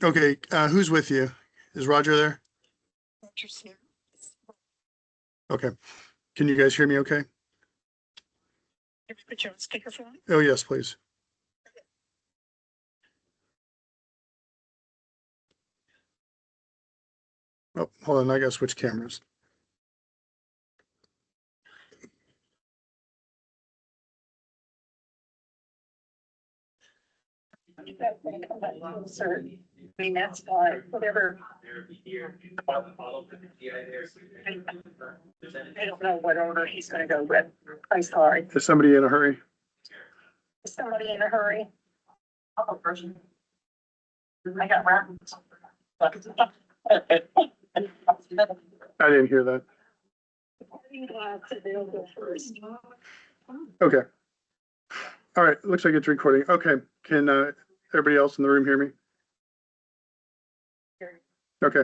Okay, who's with you? Is Roger there? Okay. Can you guys hear me okay? Put you on speakerphone. Oh, yes, please. Oh, hold on. I gotta switch cameras. Sir, I mean, that's why, whatever. I don't know what order he's gonna go with. I'm sorry. Is somebody in a hurry? Is somebody in a hurry? I got wrapped. I didn't hear that. Okay. All right. Looks like it's recording. Okay. Can everybody else in the room hear me? Okay.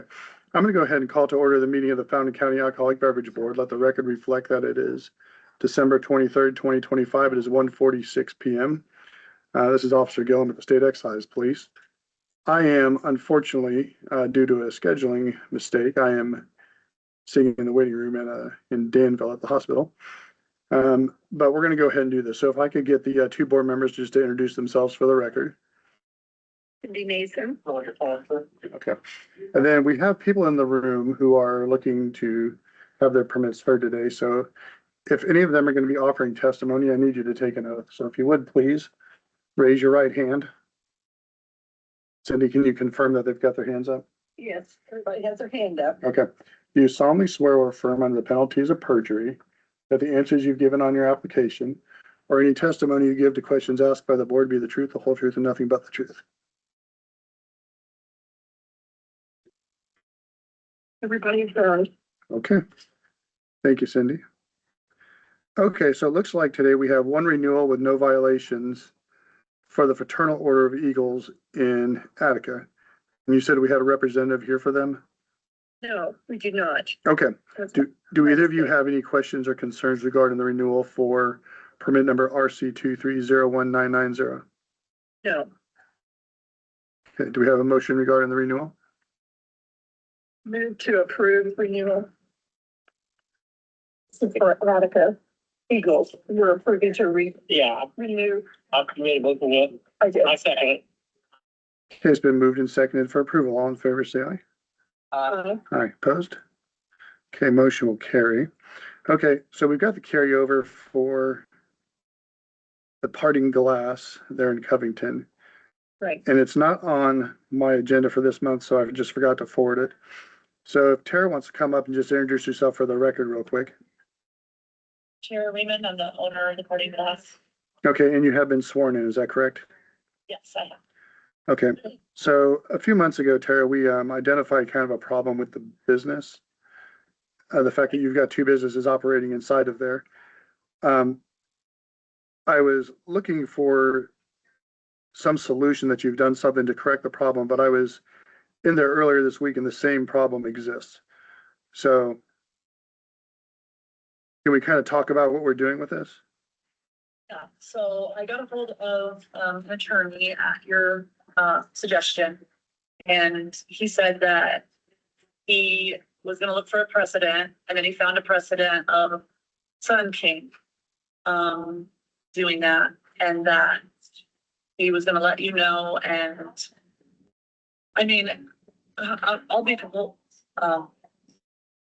I'm going to go ahead and call to order the meeting of the Fountain County Alcoholic Beverage Board. Let the record reflect that it is December 23rd, 2025. It is 1:46 p.m. This is Officer Gillum at the State Excise Police. I am, unfortunately, due to a scheduling mistake, I am sitting in the waiting room in Danville at the hospital. But we're going to go ahead and do this. So if I could get the two board members just to introduce themselves for the record. Cindy Mason. Okay. And then we have people in the room who are looking to have their permits heard today. So if any of them are going to be offering testimony, I need you to take an oath. So if you would please raise your right hand. Cindy, can you confirm that they've got their hands up? Yes, everybody has their hand up. Okay. Do you solemnly swear or affirm under the penalties of perjury that the answers you've given on your application or any testimony you give to questions asked by the board be the truth, the whole truth, and nothing but the truth? Everybody's heard. Okay. Thank you, Cindy. Okay, so it looks like today we have one renewal with no violations for the Fraternal Order of Eagles in Attica. And you said we had a representative here for them? No, we do not. Okay. Do either of you have any questions or concerns regarding the renewal for permit number RC 2301990? No. Okay, do we have a motion regarding the renewal? Move to approve renewal. For Attica Eagles, we're approving to renew. I'll commit looking at. I did. I second it. Okay, it's been moved and seconded for approval. All in favor, say aye. Aye, opposed? Okay, motion will carry. Okay, so we've got the carryover for the Parting Glass there in Covington. Right. And it's not on my agenda for this month, so I just forgot to forward it. So if Tara wants to come up and just introduce herself for the record real quick. Tara Raymond, I'm the owner of the Parting Glass. Okay, and you have been sworn in, is that correct? Yes, I have. Okay, so a few months ago, Tara, we identified kind of a problem with the business. The fact that you've got two businesses operating inside of there. I was looking for some solution that you've done something to correct the problem, but I was in there earlier this week and the same problem exists. So can we kind of talk about what we're doing with this? Yeah, so I got a hold of an attorney at your suggestion. And he said that he was gonna look for a precedent, and then he found a precedent of Sun King doing that, and that he was gonna let you know. And I mean, I'll be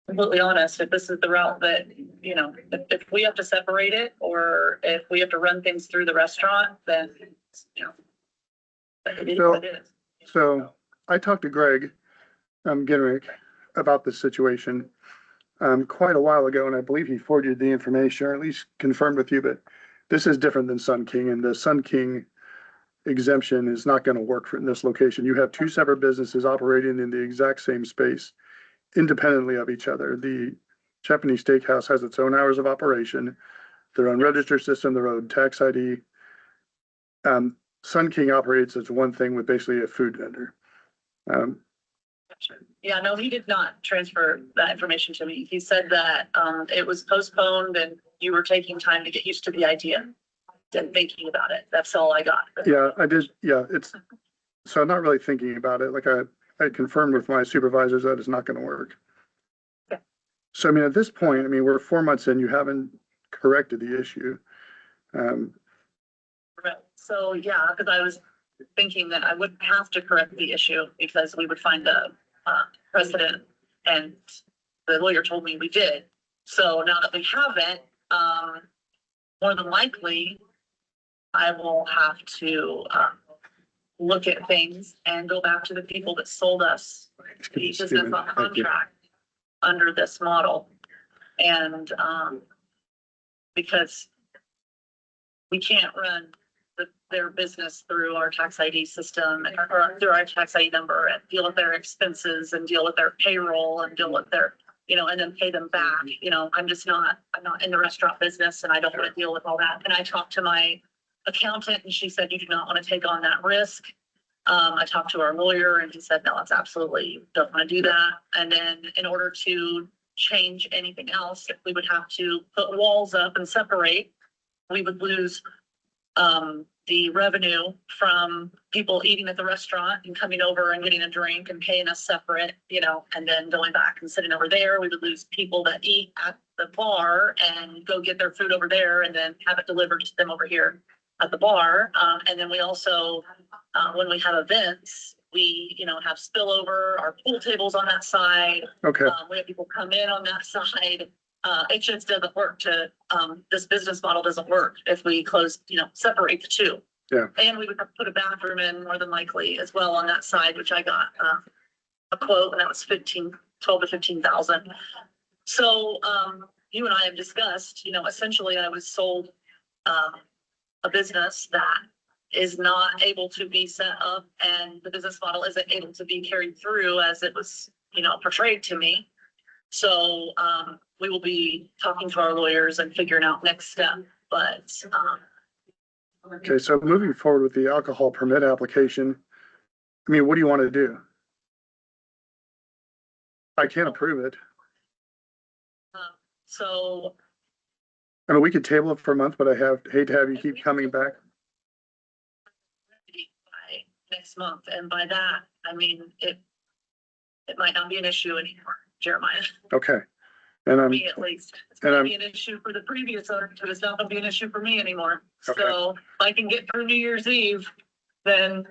completely honest, if this is the route that, you know, if we have to separate it, or if we have to run things through the restaurant, then, you know, it is what it is. So I talked to Greg Ginrich about this situation quite a while ago, and I believe he forwarded the information, or at least confirmed with you, but this is different than Sun King, and the Sun King exemption is not going to work in this location. You have two separate businesses operating in the exact same space, independently of each other. The Japanese Steakhouse has its own hours of operation, their own register system, their own tax ID. Sun King operates as one thing with basically a food vendor. Yeah, no, he did not transfer that information to me. He said that it was postponed and you were taking time to get used to the idea and thinking about it. That's all I got. Yeah, I did. Yeah, it's so I'm not really thinking about it. Like I confirmed with my supervisors that it's not gonna work. Yeah. So I mean, at this point, I mean, we're 4 months in, you haven't corrected the issue. Right. So, yeah, because I was thinking that I wouldn't have to correct the issue because we would find a precedent, and the lawyer told me we did. So now that we haven't, more than likely, I will have to look at things and go back to the people that sold us the business on Thank you. contract under this model. And because we can't run their business through our tax ID system or through our tax ID number and deal with their expenses and deal with their payroll and deal with their, and then pay them back. I'm not in the restaurant business and I don't want to deal with all that. And I talked to my accountant and she said, you do not want to take on that risk. I talked to our lawyer and he said, no, it's absolutely don't want to do that. And then in order to change anything else, we would have to put walls up and separate. We would lose the revenue from people eating at the restaurant and coming over and getting a drink and paying us separate, and then going back and sitting over there. We would lose people that eat at the bar and go get their food over there and then have it delivered to them over here at the bar. And then we also, when we have events, we, have spillover, our pool tables on that side. Okay, We have people come in on that side. It just doesn't work this business model doesn't work if we close, separate the two. Yeah. And we would have to put a bathroom in more than likely as well on that side, which I got a quote and that was 12 to 15,000. So you and I have discussed, essentially I was sold a business that is not able to be set up and the business model isn't able to be carried through as it was, portrayed to me. So we will be talking to our lawyers and figuring out next step, but okay, so moving forward with the alcohol permit application, I mean, what do you want to do? I can't approve it. so I mean, we could table it for a month, but I hate to have you keep coming back. by next month, and by that, I mean, it might not be an issue anymore, Jeremiah, Okay. And for I'm, me at least. It's and gonna I'm- be an issue for the previous owner, but it's not gonna be an issue for me anymore. Okay. So if I can get through New Year's Eve, then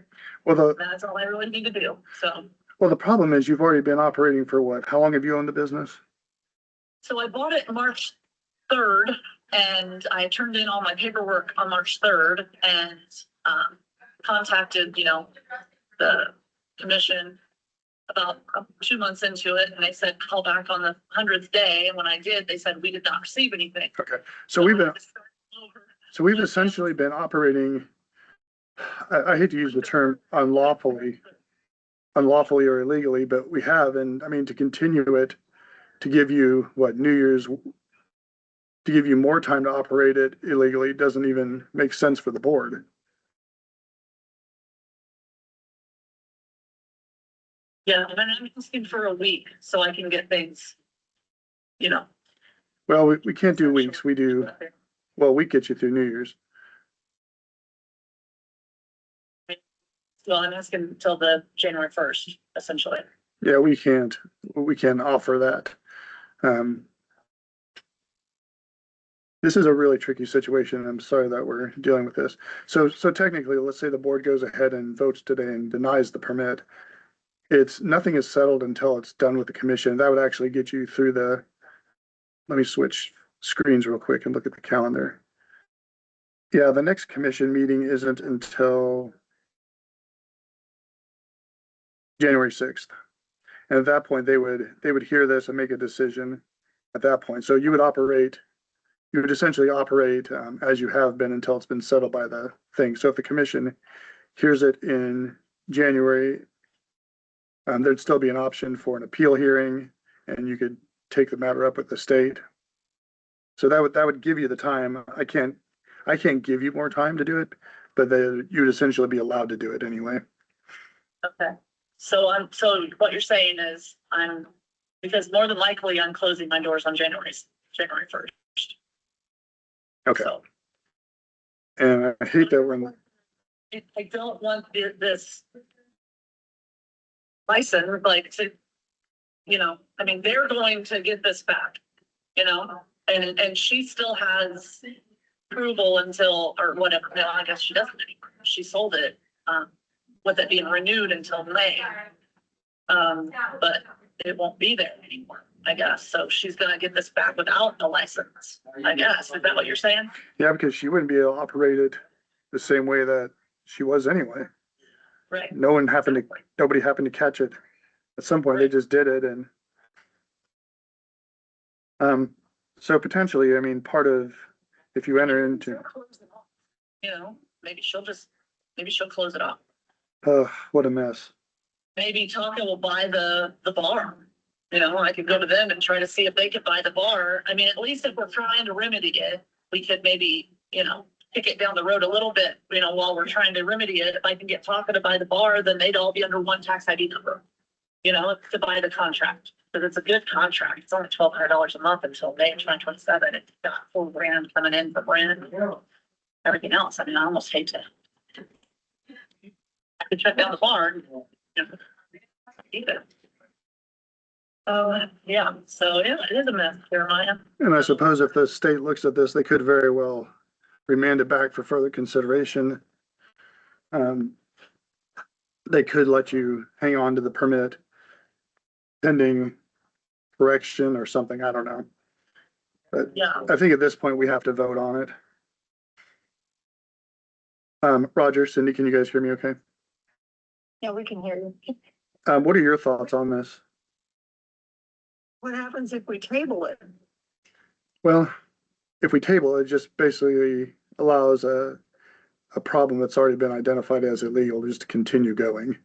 well, that's all I really need to do, so. the problem is you've already been operating for what? How long have you owned the business? So I bought it March 3rd and I turned in all my paperwork on March 3rd and contacted, the commission about 2 months into it, and they said, call back on the 100th day. And when I did, they said, we did not receive anything. Okay, so we've I been, had to start over. so we've essentially been operating, I hate to use the term unlawfully or illegally, but we have, and I mean, to continue it, to give you New Year's, to give you more time to operate it illegally doesn't even make sense for the board. Yeah, and I'm asking for a week so I can get things, Well, we can't do weeks, we do, we get you through New Year's. Well, I'm asking until the January 1st, essentially. Yeah, we can't offer that. This is a really tricky situation. I'm sorry that we're dealing with this. So technically, let's say the board goes ahead and votes today and denies the permit. Nothing is settled until it's done with the commission. That would actually get you through let me switch screens real quick and look at the calendar. Yeah, the next commission meeting isn't until January 6th. And at that point, they would hear this and make a decision at that point. So you would essentially operate as you have been until it's been settled by the thing. So if the commission hears it in January, there'd still be an option for an appeal hearing and you could take the matter up with the state. So that would give you the time. I can't give you more time to do it, but you'd essentially be allowed to do it anyway. Okay. So what you're saying is because more than likely I'm closing my doors on January 1st. Okay. So And I hate that we're in, I don't want this license, like to, you know, I mean, they're going to get this back, you know, and she still has approval until, or whatever, no, I guess she doesn't anymore. She sold it, with it being renewed until May. But it won't be there anymore, I guess. So she's gonna get this back without the license, I guess. Is that what you're saying? Yeah, because she wouldn't be able to operate it the same way that she was anyway. Right. Nobody happened to catch it. At some point, they just did it and. So potentially, I mean, part of, if you enter into, You know, maybe she'll close it off. what a mess. Maybe Tonka will buy the bar. You know, I could go to them and try to see if they could buy the bar. I mean, at least if we're trying to remedy it, we could maybe, you know, kick it down the road a little bit, you know, while we're trying to remedy it. If I can get Tonka to buy the bar, then they'd all be under one tax ID number, you know, to buy the contract. But it's a good contract. It's only $1,200 a month until May of 2027. It's got $4,000 coming in for brand and everything else. I mean, I almost hate to. I could shut down the bar. You know, either. Yeah, so yeah, it is a mess, Jeremiah. And I suppose if the state looks at this, they could very well remand it back for further consideration. They could let you hang on to the permit pending correction or something, I don't know. But Yeah, I think at this point, we have to vote on it. Roger, Cindy, can you guys hear me okay? Yeah, we can hear you. What are your thoughts on this? What happens if we table it? Well, if we table it, just basically allows a problem that's already been identified as illegal just to continue going.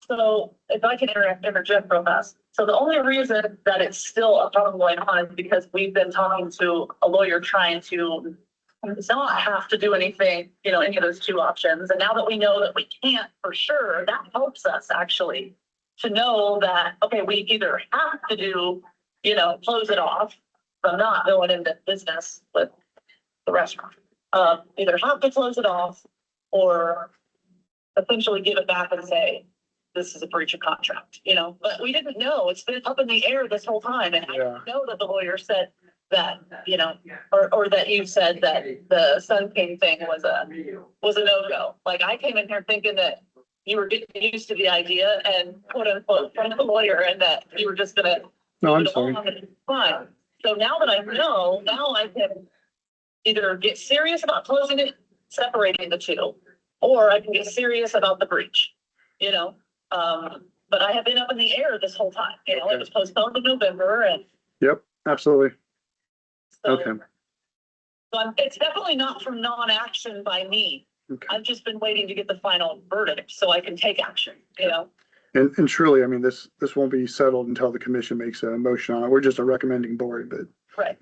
so if I can interject real fast. So the only reason that it's still a problem going on is because we've been talking to a lawyer trying to not have to do anything, you know, any of those two options. And now that we know that we can't for sure, that helps us actually to know that, okay, we either have to do, you know, close it off from not going into business with the restaurant. Either have to close it off or essentially give it back and say, this is a breach of contract, you know, but we didn't know. It's been up in the air this whole time. And I didn't know that the lawyer said that, you know, or that you said that the Sun King thing was a no-go. Like I came in here thinking that you were getting used to the idea and quote unquote from the lawyer and that you were just gonna. No, I'm move it sorry. along and it's fine. So now that I know, now I can either get serious about closing it, separating the two, or I can get serious about the breach, you know? But I have been up in the air this whole time, you know, it was postponed to November and. Yep, absolutely. So, Okay. So it's definitely not from non-action by me. Okay. I've just been waiting to get the final verdict so I can take action, you know? And truly, I mean, this won't be settled until the commission makes a motion on it. We're just a recommending board, but Right.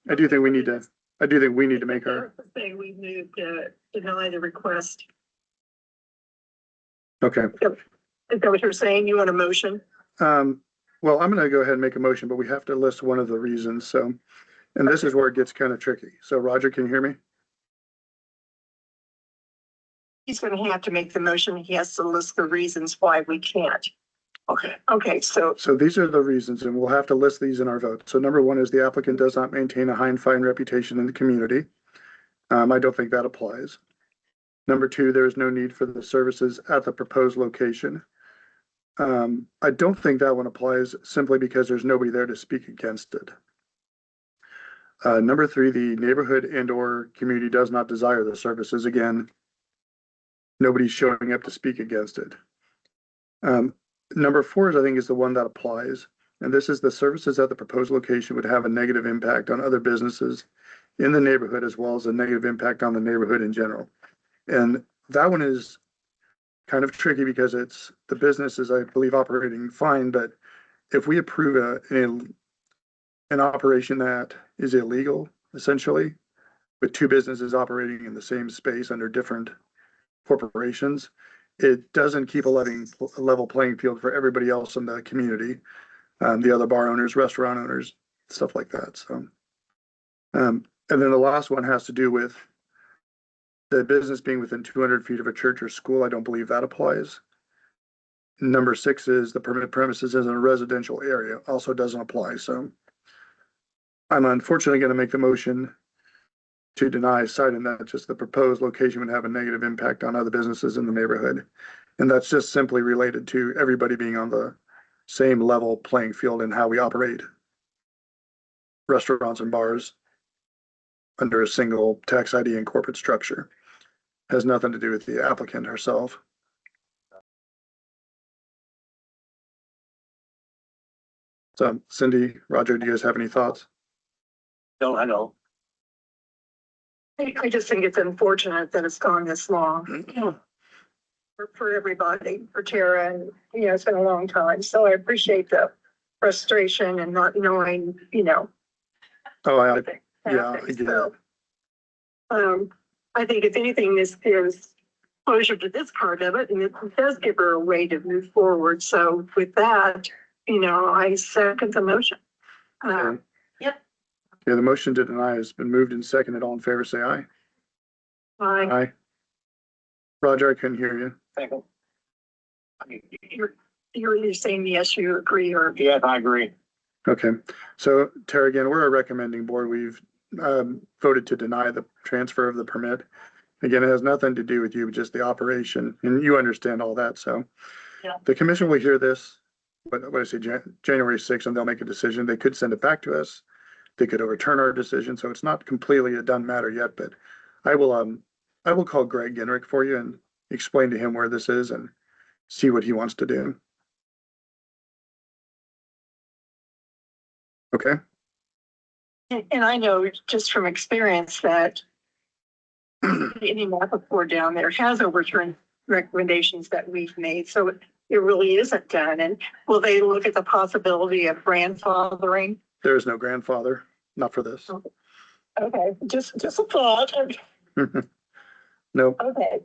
I do think we need to make our, Say we need to deny the request. okay. Is that what you're saying? You want a motion? Well, I'm gonna go ahead and make a motion, but we have to list one of the reasons, so. And this is where it gets kind of tricky. So Roger, can you hear me? He's going to have to make the motion. He has to list the reasons why we can't. Okay, so So these are the reasons, and we'll have to list these in our vote. So number one is the applicant does not maintain a high and fine reputation in the community. I don't think that applies. Number two, there is no need for the services at the proposed location. I don't think that one applies simply because there's nobody there to speak against it. Number three, the neighborhood and or community does not desire the services. Again, nobody's showing up to speak against it. Number four is, I think, is the one that applies. And this is the services at the proposed location would have a negative impact on other businesses in the neighborhood, as well as a negative impact on the neighborhood in general. And that one is kind of tricky because it's the business is, I believe, operating fine. But if we approve an operation that is illegal, essentially, with two businesses operating in the same space under different corporations, it doesn't keep a level playing field for everybody else in the community, the other bar owners, restaurant owners, stuff like that. So, and then the last one has to do with the business being within 200 feet of a church or school. I don't believe that applies. number 6 is the permit premises is in a residential area, also doesn't apply, so. I'm unfortunately gonna make the motion to deny, citing that just the proposed location would have a negative impact on other businesses in the neighborhood. And that's just simply related to everybody being on the same level playing field in how we operate restaurants and bars under a single tax ID and corporate structure. Has nothing to do with the applicant herself. So Cindy, Roger, do you guys have any thoughts? No, I know. I just think it's unfortunate that it's gone this long. For everybody, for Tara, and, you know, it's been a long time, so I appreciate the frustration and not knowing, you know. Oh, I everything yeah, I happening. get So, I think if anything, this gives closure to this part of it, and it does give her a way to move forward. So with that, you know, I second the motion. Okay. Yeah, the motion to deny has been moved and seconded. All in favor, say aye. Aye. Roger, I couldn't hear you. Second. You're saying yes, you agree, or Yes, I agree. Okay, so Tara, again, we're a recommending board. We've voted to deny the transfer of the permit. Again, it has nothing to do with you, but just the operation, and you understand all that, so. Yeah. The commission will hear this, what I say, January 6th, and they'll make a decision. They could send it back to us. They could overturn our decision, so it's not completely a done matter yet, but I will call Greg Genrick for you and explain to him where this is and see what he wants to do. Okay? and I know just from experience that any map board down there has overturned recommendations that we've made, so it really isn't done. And will they look at the possibility of grandfathering? There is no grandfather, not for this. Okay, just a thought. Nope. Okay.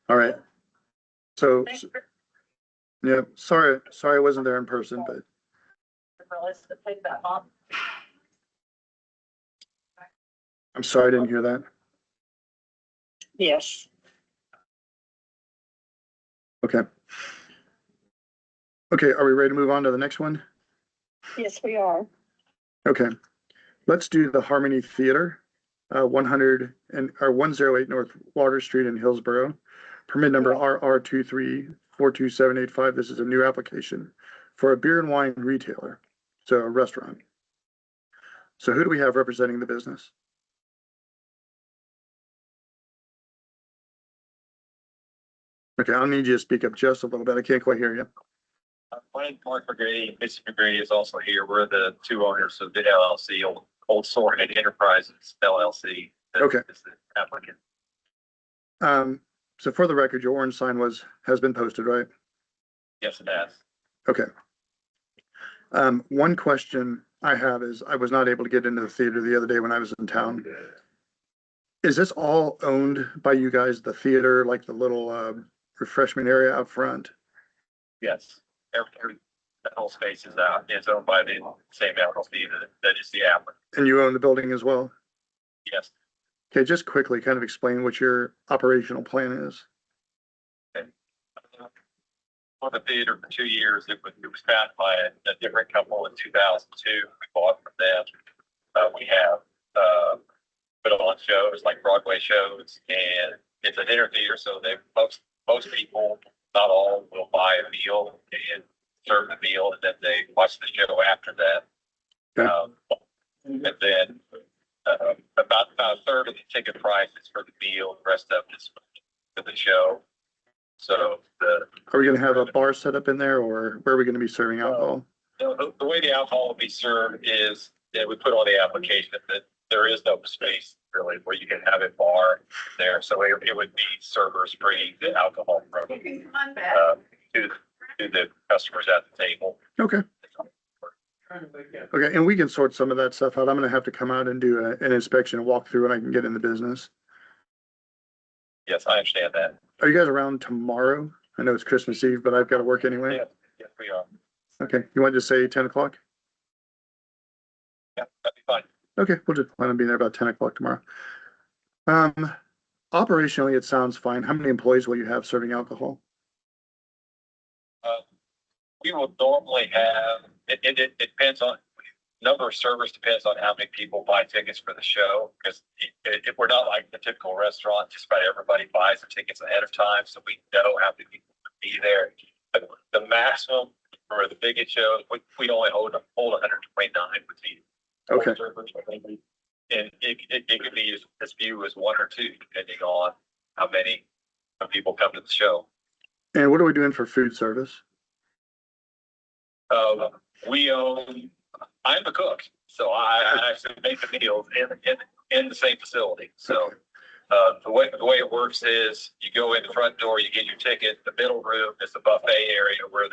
All right. So, Thanks yeah, sorry I wasn't there in person, but for us to take that off. I'm sorry I didn't hear that. Yes. Okay. Okay, are we ready to move on to the next one? Yes, we are. Okay, let's do the Harmony Theater, 108 North Water Street in Hillsborough. Permit number RR2342785. This is a new application for a beer and wine retailer, so a restaurant. So who do we have representing the business? Okay, I'll need you to speak up just a little bit. I can't quite hear you. My name's Mark McGrady. Mr. McGrady is also here. We're the two owners of the LLC, Old Sorehead Enterprises LLC. Okay. Is the applicant. So for the record, your orange sign has been posted, right? Yes, it has. Okay. One question I have is I was not able to get into the theater the other day when I was in town. Is this all owned by you guys, the theater, like the little refreshment area out front? Yes. That whole space is owned by the same LLC that is the applicant. And you own the building as well? Yes. Okay, just quickly kind of explain what your operational plan is. On the theater for 2 years, it was founded by a different couple in 2002. We bought from them. We have put on shows like Broadway shows, and it's a dinner theater, so most people, not all, will buy a meal and serve the meal, and then they watch the show after that. Okay. And then about a third of the ticket price is for the meal, the rest of it is for the show. So Are we gonna have a bar set up in there, or where are we gonna be serving alcohol? the way the alcohol will be served is that we put on the application that there is no space really where you can have a bar there. So it would be servers bringing the alcohol from to the customers at the table. Okay. Okay, and we can sort some of that stuff out. I'm gonna have to come out and do an inspection and walk through, and I can get in the business. Yes, I understand that. Are you guys around tomorrow? I know it's Christmas Eve, but I've got to work anyway. Yes, we are. Okay, you want to say 10 o'clock? Yeah, that'd be fine. Okay, we'll just plan on being there about 10 o'clock tomorrow. Operationally, it sounds fine. How many employees will you have serving alcohol? we will normally have, it depends on, number of servers depends on how many people buy tickets for the show. Because if we're not like the typical restaurant, just about everybody buys the tickets ahead of time, so we know how many people will be there. But the maximum for the biggest shows, we only hold 129 with the Okay. servers. And it could be as few as one or two, depending on how many people come to the show. And what are we doing for food service? We own, I'm the cook, so I actually make the meals in the same facility. So the way it works is you go in the front door, you get your ticket. The middle room is the buffet area where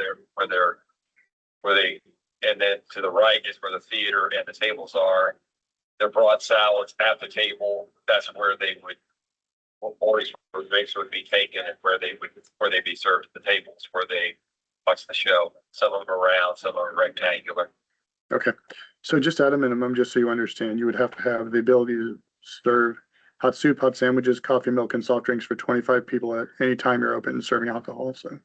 they, and then to the right is where the theater and the tables are. They're brought salads at the table. That's where they would, orders or drinks would be taken, and where they'd be served at the tables where they watch the show. Some of them are round, some of them are rectangular. Okay. So just at a minimum, just so you understand, you would have to have the ability to serve hot soup, hot sandwiches, coffee, milk, and soft drinks for 25 people at any time you're open serving alcohol. So,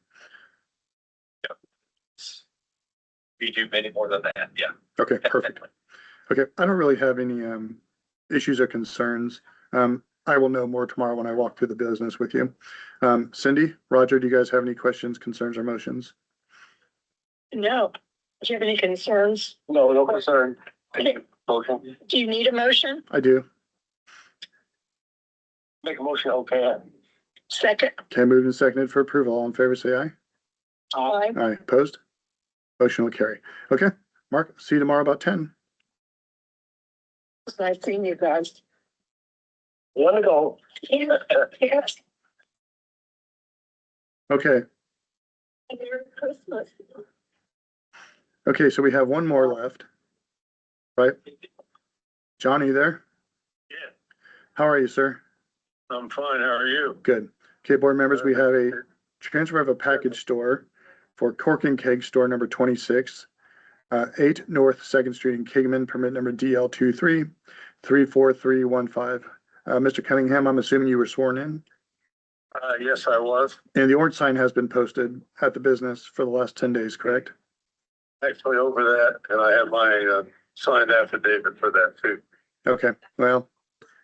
We do many more than that, yeah. okay, perfect. Okay. I don't really have any issues or concerns. I will know more tomorrow when I walk through the business with you. Cindy, Roger, do you guys have any questions, concerns, or motions? No. Do you have any concerns? No, no concern. Okay. Motion. Do you need a motion? I do. Make a motion, okay. Second? Okay, moved and seconded for approval. All in favor, say aye. Aye. Aye. Opposed? Motion will carry. Okay, Mark, see you tomorrow about 10. It's nice seeing you guys. Wanna go? Yes. Okay. Merry Christmas. Okay, so we have one more left. Right? John, are you there? Yeah, How are you, sir? I'm fine. How are you? Good. Okay, board members, we have a transfer of a package store for Cork and Keg Store number 26, 8 North 2nd Street in Kingman, permit number DL23-34315. Mr. Cunningham, I'm assuming you were sworn in, Yes, I was. and the orange sign has been posted at the business for the last 10 days, correct? Actually over that, and I have my signed affidavit for that too. Okay, well,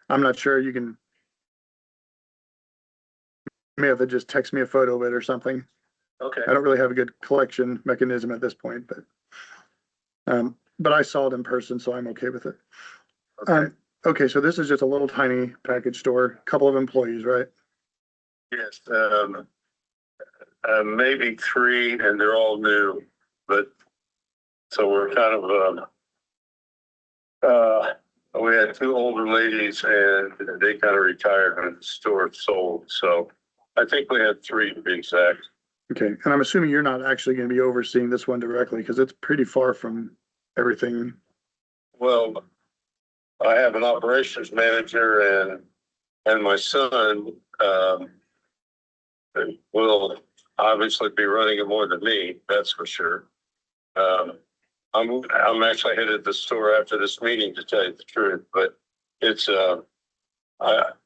I'm not sure. You may have to just text me a photo of it or something. Okay. I don't really have a good collection mechanism at this point, but I saw it in person, so I'm okay with it. Okay. Okay, so this is just a little tiny package store, couple of employees, right? Yes, maybe 3, and they're all new, but so we're kind of, we had 2 older ladies and they kind of retired and the store sold. So I think we had 3 to be exact. Okay, and I'm assuming you're not actually going to be overseeing this one directly because it's pretty far from everything. Well, I have an operations manager and my son, will obviously be running it more than me, that's for sure. I'm actually headed to the store after this meeting, to tell you the truth, but it's, I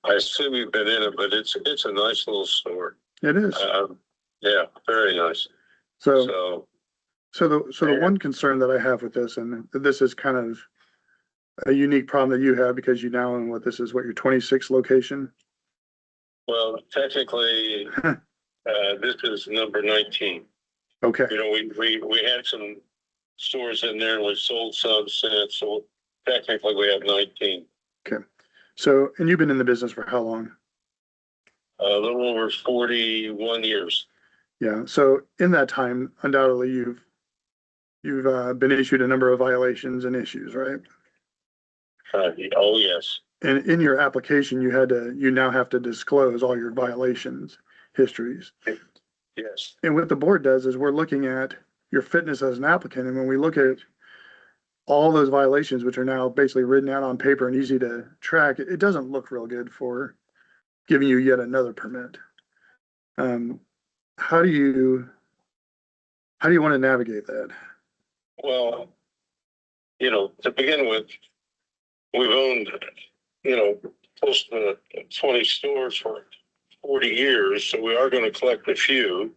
assume you've been in it, but it's a nice little store. It is. Yeah, very nice. So the Yeah. one concern that I have with this, and this is kind of a unique problem that you have because you now own your 26th location. Well, technically, this is number 19. Okay, You know, we had some stores in there and we sold some since, so technically we have 19. so, and you've been in the business for how long? A little over 41 years. Yeah, so in that time, undoubtedly, you've been issued a number of violations and issues, right? Oh, yes. And in your application, you now have to disclose all your violations, histories. Yes. And what the board does is we're looking at your fitness as an applicant, and when we look at all those violations, which are now basically written out on paper and easy to track, it doesn't look real good for giving you yet another permit. How do you want to navigate that? Well, you know, to begin with, we've owned, you know, close to 20 stores for 40 years, so we are going to collect a few.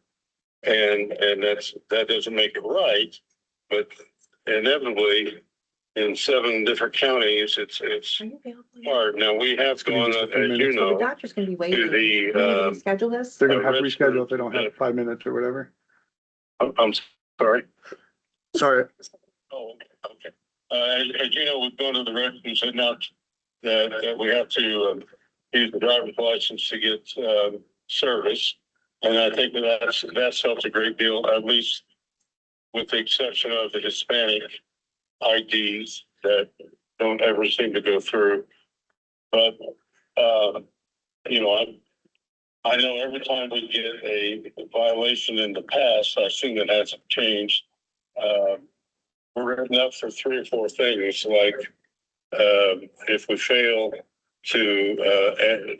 and that doesn't make it right, but inevitably in 7 different counties, it's Are you available? hard. Now, we have Give me gone, just a as few you minutes. So the know, doctor's gonna be waiting. to Do we need the, to reschedule this? They're gonna have to Richmond, reschedule if they don't have 5 minutes or whatever. I'm sorry. Sorry. Oh, okay. As you know, we've gone to the records and now that we have to use the driver's license to get service. And I think that's helped a great deal, at least with the exception of the Hispanic IDs that don't ever seem to go through. But, you know, I know every time we get a violation in the past, I assume that hasn't changed. We're written up for 3 or 4 things, like if we fail to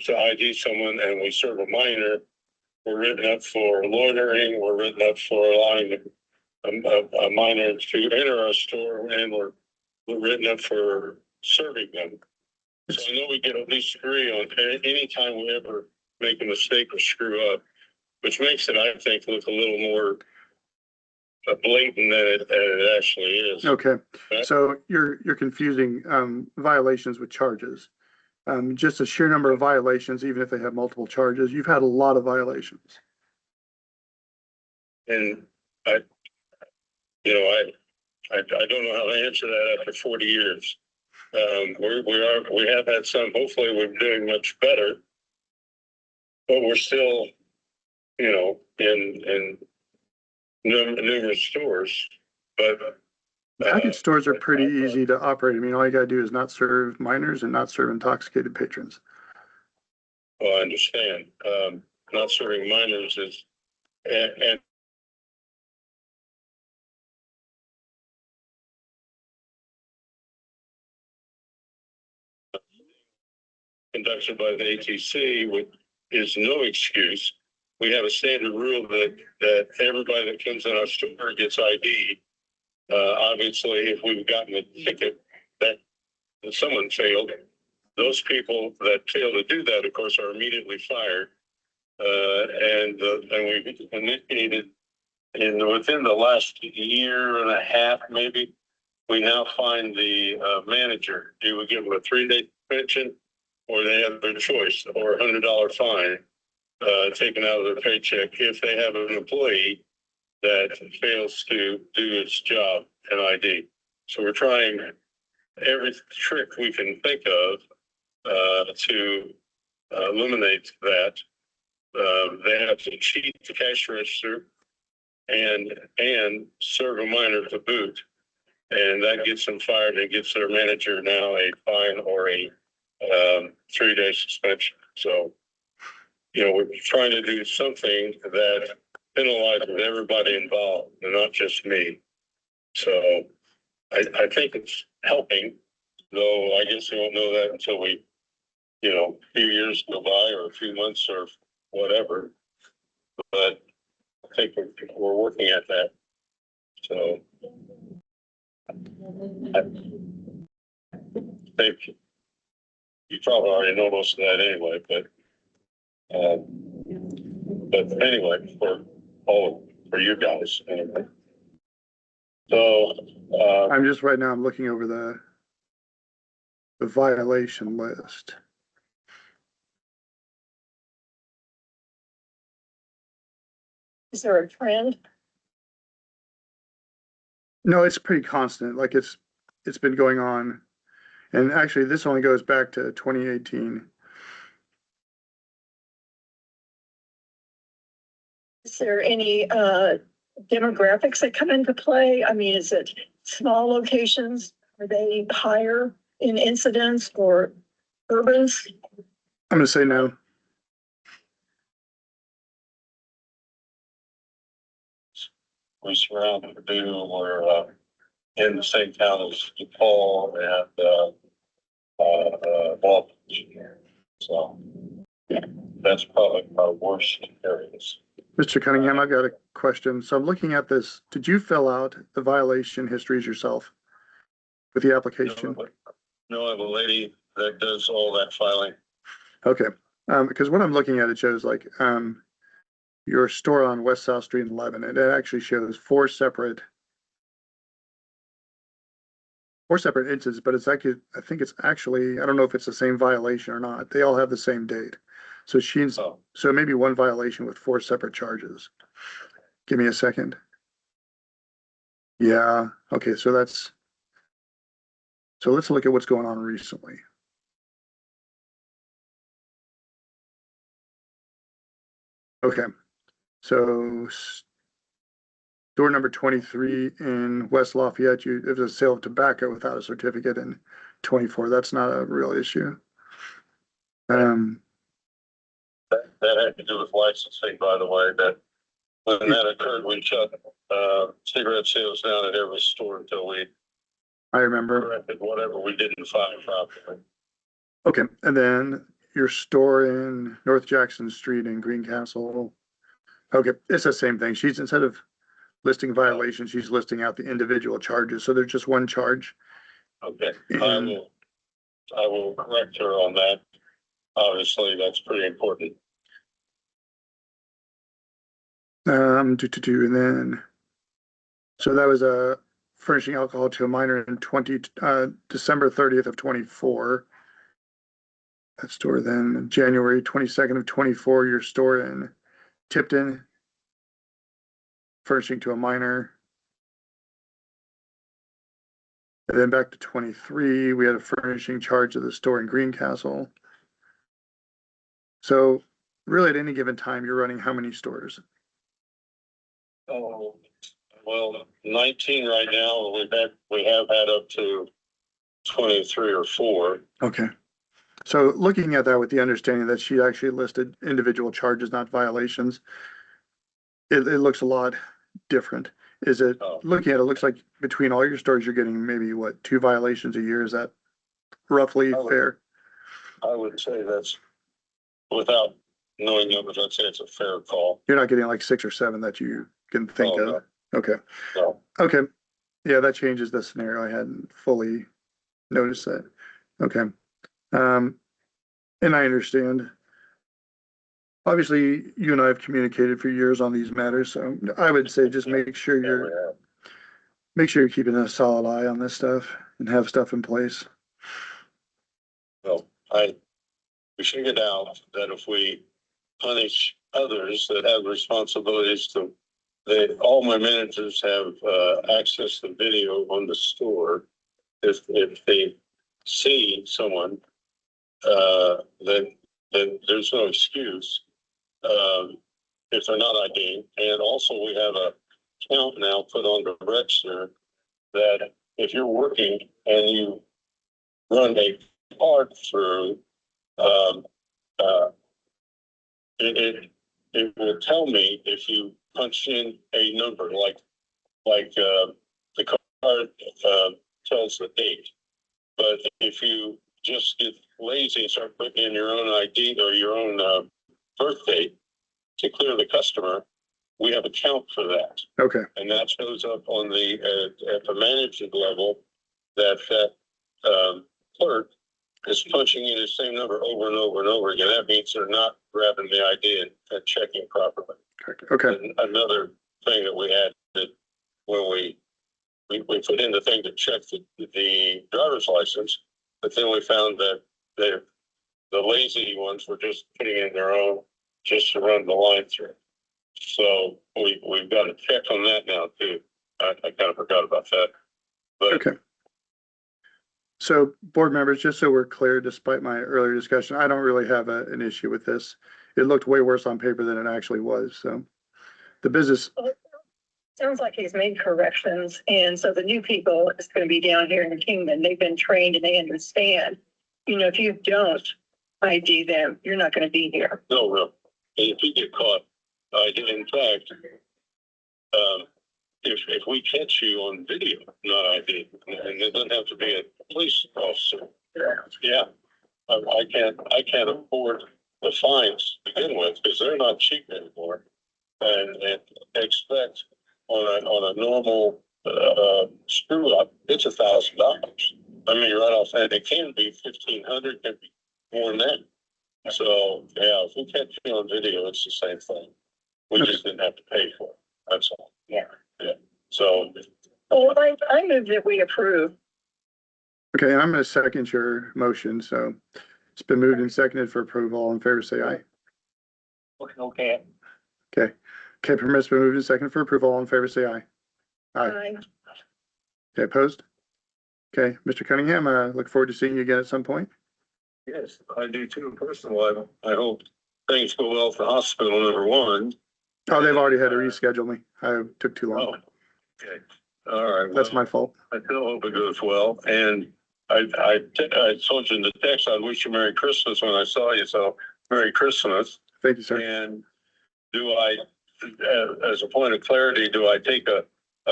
ID someone and we serve a minor, we're written up for loitering, we're written up for allowing a minor to enter our store, and we're written up for serving them. So I know we get at least 3 on any time we ever make a mistake or screw up, which makes it, I think, look a little more blatant than it actually is. Okay, so you're confusing violations with charges. Just a sheer number of violations, even if they have multiple charges, you've had a lot of violations. And I don't know how to answer that after 40 years. We have had some, hopefully we're doing much better, but we're still, in numerous stores, but. Package stores are pretty easy to operate. I mean, all you gotta do is not serve minors and not serve intoxicated patrons. Well, I understand. Not serving minors is, and conducted by the ATC is no excuse. We have a standard rule that everybody that comes in our store gets ID. Obviously, if we've gotten a ticket that someone failed, those people that fail to do that, of course, are immediately fired. And we've initiated within the last year and a half, maybe, we now find the manager. Do we give them a 3-day suspension, or they have their choice, or $100 fine taken out of their paycheck if they have an employee that fails to do its job and ID. So we're trying every trick we can think of to eliminate that. They have to cheat the cash register and serve a minor to boot, and that gets them fired and gives their manager now a fine or a 3-day suspension. So, we're trying to do something that penalizes everybody involved and not just me. So I think it's helping, though I guess we won't know that until we, a few years go by or a few months or whatever. But I think we're working at that. So I think you probably already know most of that anyway, but anyway, for you guys anyway. So I'm just right now, I'm looking over the violation list. Is there a trend? No, it's pretty constant. Like it's been going on. And actually, this only goes back to 2018. Is there any demographics that come into play? I mean, is it small locations? Are they higher in incidents or urbans? I'm gonna say no. we surround Purdue. We're in the same town as DePaul and Baldwin. So that's probably our worst areas. Mr. Cunningham, I've got a question. So I'm looking at this. Did you fill out the violation histories yourself with the application? No, I have a lady that does all that filing. Okay. Because what I'm looking at, it shows like, your store on West South Street in Lebanon, it actually shows four separate instances, but it's actually, I think it's actually, I don't know if it's the same violation or not. They all have the same date. So she's, Oh, so maybe one violation with four separate charges. Give me a second. Yeah, okay, so let's look at what's going on recently. Okay, so door number 23 in West Lafayette, it was a sale of tobacco without a certificate, in 24. That's not a real issue. that had to do with licensing, by the way, that when that occurred, we shut, cigarette sales down at every store until we I remember. corrected whatever we didn't find properly. Okay, and then your store in North Jackson Street in Greencastle. Okay, it's the same thing. She's, instead of listing violations, she's listing out the individual charges. So there's just one charge. Okay, And I will correct her on that. Obviously, that's pretty important. and then, so that was a furnishing alcohol to a minor in December 30th of 24. That store then January 22nd of 24, your store in Tipton, furnishing to a minor. And then back to 23, we had a furnishing charge of the store in Greencastle. So really at any given time, you're running how many stores? Oh, well, 19 right now. We have had up to 23 or 4. Okay. So looking at that with the understanding that she actually listed individual charges, not violations, it looks a lot different. Is it, looking at it, looks like between all your stores, you're getting maybe what, 2 violations a year? Is that roughly fair? I would say that's, without knowing numbers, I'd say it's a fair call. You're not getting like 6 or 7 that you can think Oh, of? Okay. No. Okay. Yeah, that changes the scenario. I hadn't fully noticed that. Okay. And I understand. Obviously, you and I have communicated for years on these matters, so I would say just make sure you're keeping a solid eye on this stuff and have stuff in place. Well, we figured out that if we punish others that have responsibilities to, all my managers have access to video on the store. If they see someone, then there's no excuse if they're not ID'd. And also we have a count now put on the register that if you're working and you run a card through, it will tell me if you punch in a number like the card tells the date. But if you just get lazy and start putting in your own ID or your own birth date to clear the customer, we have a count for that. Okay. And that shows up on the at the management level that clerk is punching in the same number over and over and over again. That means they're not grabbing the ID and checking properly. Okay. And another thing that we had that when we put in the thing to check the driver's license, but then we found that the lazy ones were just putting in their own just to run the line through. So we've got to check on that now too. I kind of forgot about that. But Okay. So board members, just so we're clear, despite my earlier discussion, I don't really have an issue with this. It looked way worse on paper than it actually was. So the business. Sounds like he's made corrections, and so the new people is going to be down here in Kingman. They've been trained and they understand. You know, if you don't ID them, you're not going to be here. no. And if you get caught, I did in fact, if we catch you on video, not ID, and it doesn't have to be a police officer. Yeah, I can't afford the fines to begin with because they're not cheap anymore, and expect on a normal screw up, it's $1,000. I mean, right off that, it can be 1,500, can be more than that. So yeah, if we catch you on video, it's the same thing. We just didn't have to pay for it. That's all. Yeah. Yeah. So Well, I move that we approve. Okay, I'm gonna second your motion, so it's been moved and seconded for approval. All in favor, say aye. Okay. Okay, permit's been moved and seconded for approval. All in favor, say aye. Aye. Aye. Okay, opposed? Okay, Mr. Cunningham, look forward to seeing you again at some point. yes, I do too. Personally, I hope things go well for hospital number one. Oh, they've already had to reschedule me. I took too Oh, long. okay. All right. That's well, my fault. I still hope it goes well. And I told you in the text, I'd wish you Merry Christmas when I saw you. So Merry Christmas. Thank you, sir. And do I, as a point of clarity, do I take a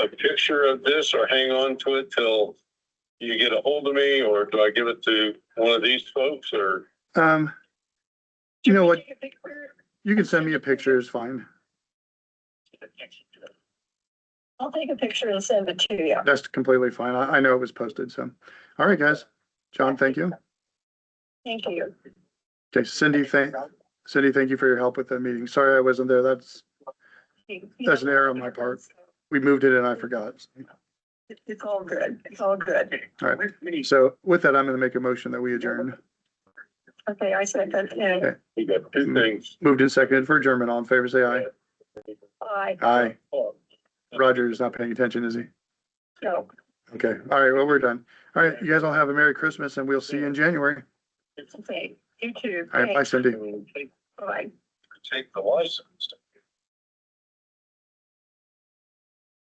picture of this or hang on to it till you get a hold of me, or do I give it to one of these folks, or? You know what? Take a picture? You can send me a picture, it's fine. I'll take a picture and send it to you. That's completely fine. I know it was posted, so. All right, guys. John, thank you. Thank you. Okay, Cindy, thank you for your help with that meeting. Sorry I wasn't there. That's an error on my part. We moved it and I forgot. It's all good. It's all good. All right. So with that, I'm gonna make a motion that we adjourn. Okay, I said that. Okay. You got two things. Moved and seconded for adjournment. All in favor, say aye. Aye. Aye. Roger is not paying attention, is he? No. Okay. All right. Well, we're done. All right. You guys all have a Merry Christmas and we'll see you in January. Okay. You too. All right. Bye, Cindy. Bye. Take the license.